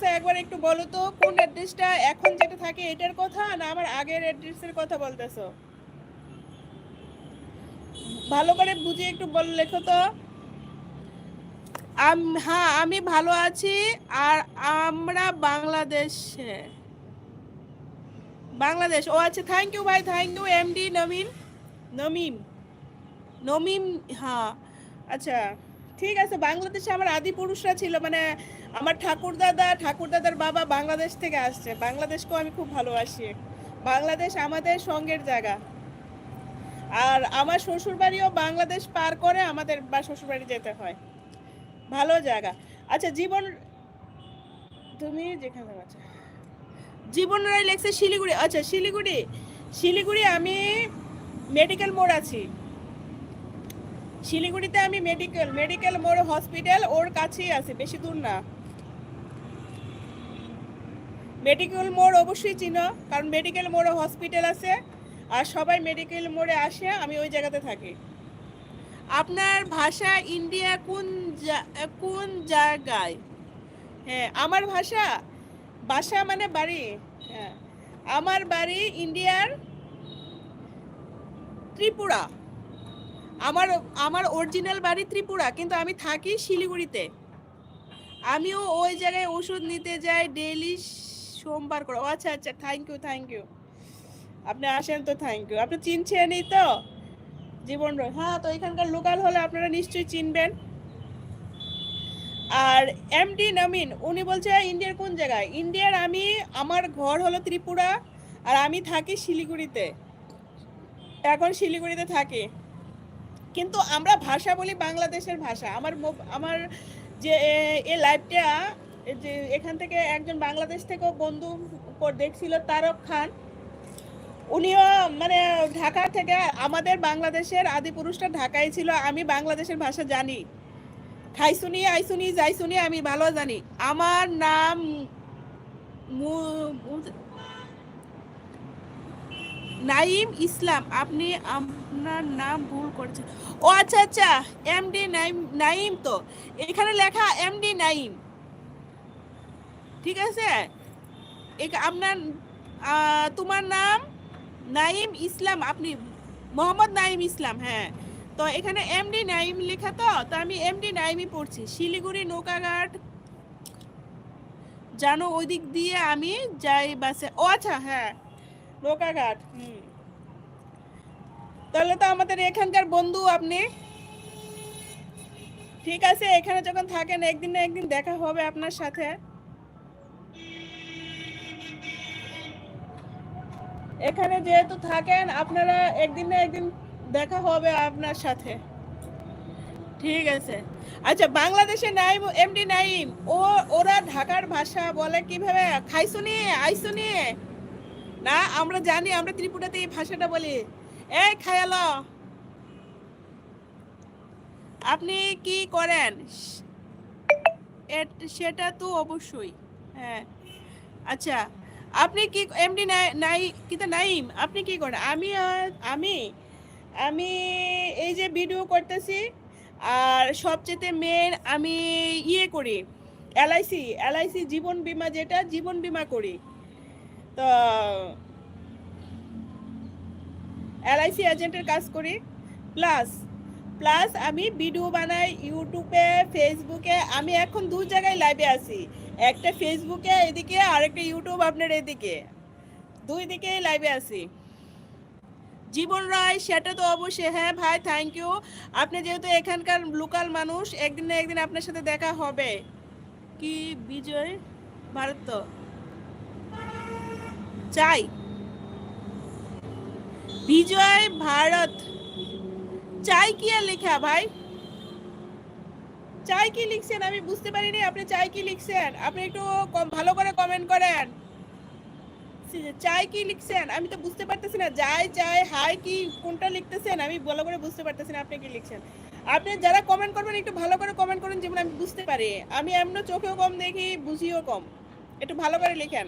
বলতেছে একবার একটু বলো তো কোন অ্যাড্রেসটা এখন যেটা থাকে এটার কথা না আমার আগের অ্যাড্রেসের কথা বলতেছো? ভালো করে বুঝিয়ে একটু লেখো তো। হ্যাঁ আমি ভালো আছি। আর আমরা বাংলাদেশে। বাংলাদেশ, ও আচ্ছা, থ্যাংক ইউ ভাই, থ্যাংক ইউ এমডি নমিন, নমিম, নমিম। হ্যাঁ আচ্ছা ঠিক আছে। বাংলাদেশে আমার আদি পুরুষরা ছিল, মানে আমার ঠাকুরদাদার বাবা বাংলাদেশ থেকে আসছে। বাংলাদেশকেও আমি খুব ভালোবাসি। বাংলাদেশ আমাদের সঙ্গের জায়গা। আর আমার শ্বশুরবাড়িও বাংলাদেশ পার করে আমাদের বা শ্বশুরবাড়ি যেতে হয়। ভালো জায়গা। আচ্ছা জীবন, তুমি যেখানে আছো। জীবন রায় লেখছে শিলিগুড়ি। আচ্ছা শিলিগুড়ি, শিলিগুড়ি আমি মেডিকেল মোড় আছি। শিলিগুড়িতে আমি মেডিকেল মোড় হসপিটাল ওর কাছেই আছে, বেশি দূর না। মেডিকেল মোড় অবশ্যই চিনো, কারণ মেডিকেল মোড়ে হসপিটাল আছে আর সবাই মেডিকেল মোড়ে আসে, আমি ওই জায়গাতে থাকি। আপনার ভাষা ইন্ডিয়া কোন জায়গায়? হ্যাঁ আমার বাসা মানে বাড়ি। হ্যাঁ আমার বাড়ি ইন্ডিয়ার ত্রিপুরা। আমার আমার অরিজিনাল বাড়ি ত্রিপুরা, কিন্তু আমি থাকি শিলিগুড়িতে। আমিও ওই জায়গায় ওষুধ নিতে যাই ডেইলি সোমবার করে। ও আচ্ছা আচ্ছা, থ্যাংক ইউ থ্যাংক ইউ। আপনি আসেন তো, থ্যাংক ইউ। আপনি চিনছেনই তো জীবন রয়? হ্যাঁ তো এখানকার লোকাল হলে আপনারা নিশ্চয়ই চিনবেন। আর এমডি নমিন উনি বলছে ইন্ডিয়ার কোন জায়গায়? ইন্ডিয়ার আমার ঘর হলো ত্রিপুরা আর আমি থাকি শিলিগুড়িতে। এখন শিলিগুড়িতে থাকি, কিন্তু আমরা ভাষা বলি বাংলাদেশের ভাষা। আমার যে এই লাইভটা, যে এখান থেকে একজন বাংলাদেশ থেকেও বন্ধু দেখছিল, তারক খান, উনিও মানে ঢাকা থেকে। আমাদের বাংলাদেশের আদি পুরুষটা ঢাকায় ছিল। আমি বাংলাদেশের ভাষা জানি, খাইসুনি আইসুনি যাইসুনি আমি ভালো জানি। আমার নাম নাইম ইসলাম। আপনি আপনার নাম ভুল করেছেন। ও আচ্ছা আচ্ছা, এমডি নাইম। নাইম তো এখানে লেখা এমডি নাইম, ঠিক আছে। আপনার তোমার নাম নাইম ইসলাম, আপনি মোহাম্মদ নাইম ইসলাম। হ্যাঁ তো এখানে এমডি নাইম লেখা, তো আমি এমডি নাইমই পড়ছি। শিলিগুড়ি নৌকাঘাট জানো, ওই দিক দিয়ে আমি যাই বাসে। ও আচ্ছা হ্যাঁ নৌকাঘাট। তাহলে তো আমাদের এখানকার বন্ধু আপনি। ঠিক আছে, এখানে যখন থাকেন একদিন না একদিন দেখা হবে আপনার সাথে। এখানে যেহেতু থাকেন আপনারা, একদিন না একদিন দেখা হবে আপনার সাথে। ঠিক আছে। আচ্ছা বাংলাদেশে নাইম, এমডি নাইম, ওরা ঢাকার ভাষা বলে কিভাবে? খাইছুনি আইসুনি না, আমরা জানি, আমরা ত্রিপুরাতে এই ভাষাটা বলি। এই খায়ালো, আপনি কি করেন? সেটা তো অবশ্যই। হ্যাঁ আচ্ছা, আপনি কি এমডি নাই কিন্তু নাইম, আপনি কি করেন? আমি আমি এই যে ভিডিও করতেছি, আর সবচেয়ে মেন আমি করি এলআইসি জীবন বীমা, যেটা জীবন বীমা করি। তো এলআইসি এজেন্টের কাজ করি। প্লাস প্লাস আমি ভিডিও বানাই ইউটিউবে, ফেসবুকে। আমি এখন দু জায়গায় লাইভে আছি, একটা ফেসবুকে এদিকে আর একটা ইউটিউব আপনার এদিকে, দুই দিকেই লাইভে আছি। জীবন রায়, সেটা তো অবশ্যই। হ্যাঁ ভাই থ্যাংক ইউ। আপনি যেহেতু এখানকার লোকাল মানুষ, একদিন না একদিন আপনার সাথে দেখা হবে। কি বিজয় ভারত তো চাই, বিজয় ভারত চাই কি আর লেখা ভাই? চাই কি লিখছেন আমি বুঝতে পারিনি। আপনি চাই কি লিখছেন? আপনি একটু ভালো করে কমেন্ট করেন। চাই কি লিখছেন আমি তো বুঝতে পারতেছি না। যাই চাই হাই কি কোনটা লিখতেছেন আমি ভালো করে বুঝতে পারতেছি না আপনি কি লিখছেন। আপনি যারা কমেন্ট করবেন একটু ভালো করে কমেন্ট করুন, যেমন আমি বুঝতে পারি। আমি এমন চোখেও কম দেখি, বুঝিও কম। একটু ভালো করে লিখেন,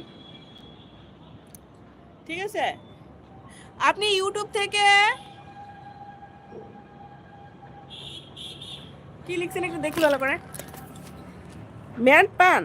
ঠিক আছে? আপনি ইউটিউব থেকে কি লিখছেন একটু দেখি ভালো করে। ম্যান পান